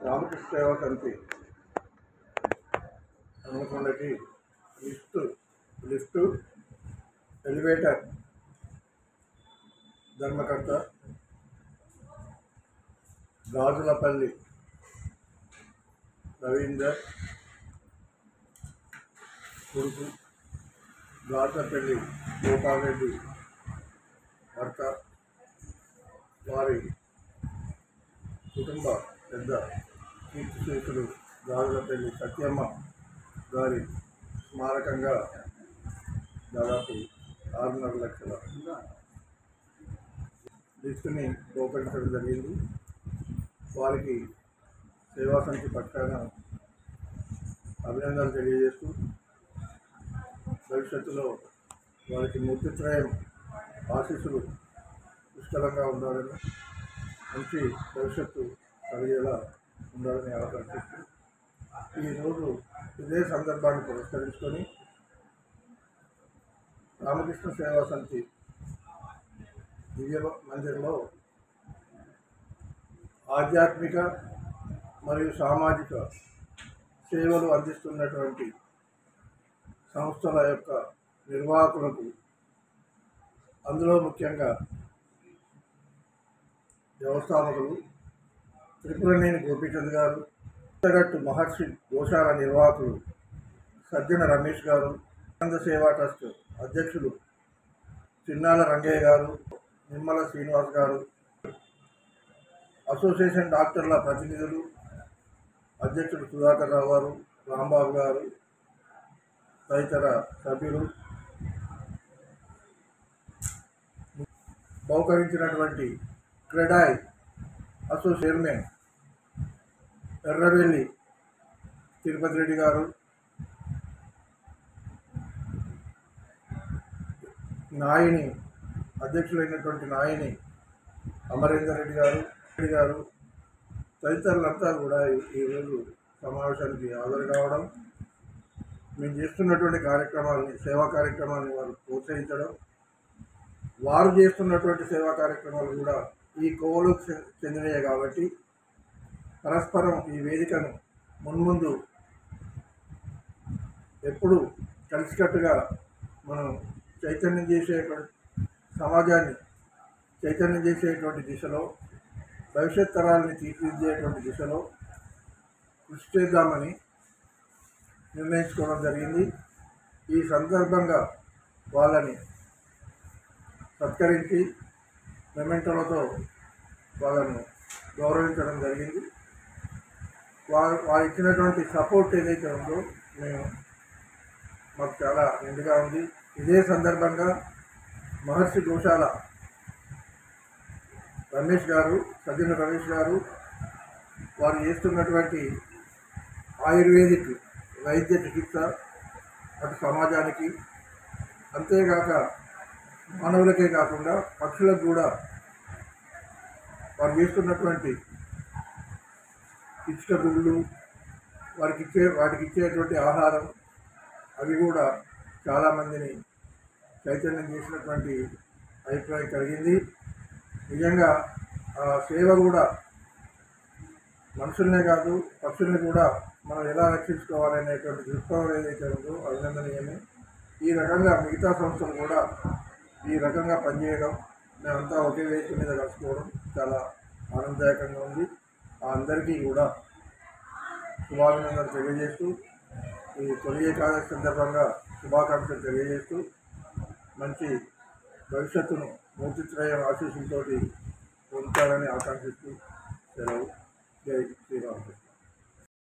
రామకృష్ణ సేవా సమితి హనుమకొండకి lift elevator ధర్మకర్త గాజులపల్లి రవీందర్ కొడుకు, గాజులపల్లి గోపాలరెడ్డి భర్త, వారి కుటుంబ పెద్ద కీర్తిశేషులు గాజులపల్లి సత్యమ్మ గారి స్మారకంగా దాదాపు 6.5 లక్షల లిస్టుని బహుకరించడం జరిగింది. వారికి సేవా సమితి పక్షాన అభినందనలు తెలియజేస్తూ భవిష్యత్తులో వారికి మూర్తిత్రయం ఆశీస్సులు పుష్కలంగా ఉండాలని, మంచి భవిష్యత్తు కలిగేలా ఉండాలని ఆకాంక్షిస్తూ ఈరోజు ఇదే సందర్భాన్ని పురస్కరించుకొని రామకృష్ణ సేవా సమితి దివ్య మందిరంలో ఆధ్యాత్మిక మరియు సామాజిక సేవలు అందిస్తున్నటువంటి సంస్థల యొక్క నిర్వాహకులకు, అందులో ముఖ్యంగా వ్యవస్థాపకులు త్రిపురనేని గోపీచంద్ గారు, పుట్టగట్టు మహర్షి గోశాల నిర్వాహకులు సజ్జన రమేష్ గారు, ఆనంద సేవా ట్రస్ట్ అధ్యక్షులు చిన్నాల రంగయ్య గారు, నిమ్మల శ్రీనివాస్ గారు, అసోసియేషన్ డాక్టర్ల ప్రతినిధులు అధ్యక్షులు సుధాకర్ రావు గారు, రాంబాబు గారు తదితర సభ్యులు బహుకరించినటువంటి క్రెడాయ్ చైర్మన్ ఎర్రవెల్లి తిరుపతి రెడ్డి గారు, నాయని అధ్యక్షులైనటువంటి నాయని అమరేందర్ రెడ్డి గారు తదితరులంతా కూడా ఈరోజు సమావేశానికి హాజరు కావడం, మేము చేస్తున్నటువంటి కార్యక్రమాలని, సేవా కార్యక్రమాలని వారు ప్రోత్సహించడం, వారు చేస్తున్నటువంటి సేవా కార్యక్రమాలు కూడా ఈ కోవలకు చెందినవే కాబట్టి పరస్పరం ఈ వేదికను మున్ముందు ఎప్పుడు కలిసికట్టుగా మనం చైతన్యం చేసేటువంటి సమాజాన్ని చైతన్యం చేసేటువంటి దిశలో, భవిష్యత్ తరాలని తీర్చిదిద్దేటువంటి దిశలో కృషి చేద్దామని నిర్ణయించుకోవడం జరిగింది. ఈ సందర్భంగా వాళ్ళని సత్కరించి మెమెంటోలతో వాళ్ళను గౌరవించడం జరిగింది. వారు ఇచ్చినటువంటి సపోర్ట్ ఏదైతే ఉందో మాకు చాలా నిండుగా ఉంది. ఇదే సందర్భంగా మహర్షి గోశాల సజ్జన రమేష్ గారు వారు చేస్తున్నటువంటి ఆయుర్వేదిక్ వైద్య చికిత్స అటు సమాజానికి, అంతేగాక మానవులకే కాకుండా పక్షులకు కూడా వారు చేస్తున్నటువంటి ఇసుక గుళ్ళు, వాటికి ఇచ్చేటువంటి ఆహారం, అవి కూడా చాలామందిని చైతన్యం చేసినటువంటి అభిప్రాయం కలిగింది. నిజంగా ఆ సేవ కూడా మనుషులనే కాదు పక్షుల్ని కూడా మనం ఎలా రక్షించుకోవాలనేటువంటి దృక్పథం ఏదైతే ఉందో అభినందనీయమే. ఈ రకంగా మిగతా సంస్థలు కూడా ఈ రకంగా పనిచేయడం, మేమంతా ఒకే వేదిక మీద కలుసుకోవడం చాలా ఆనందదాయకంగా ఉంది. అందరికీ కూడా శుభాభినందనలు తెలియజేస్తూ, ఈ తొలి ఏకాదశి సందర్భంగా శుభాకాంక్షలు తెలియజేస్తూ, మంచి భవిష్యత్తును మూర్తిత్రయం ఆశీస్సులతోటి పొందుతారని ఆకాంక్షిస్తూ సెలవు.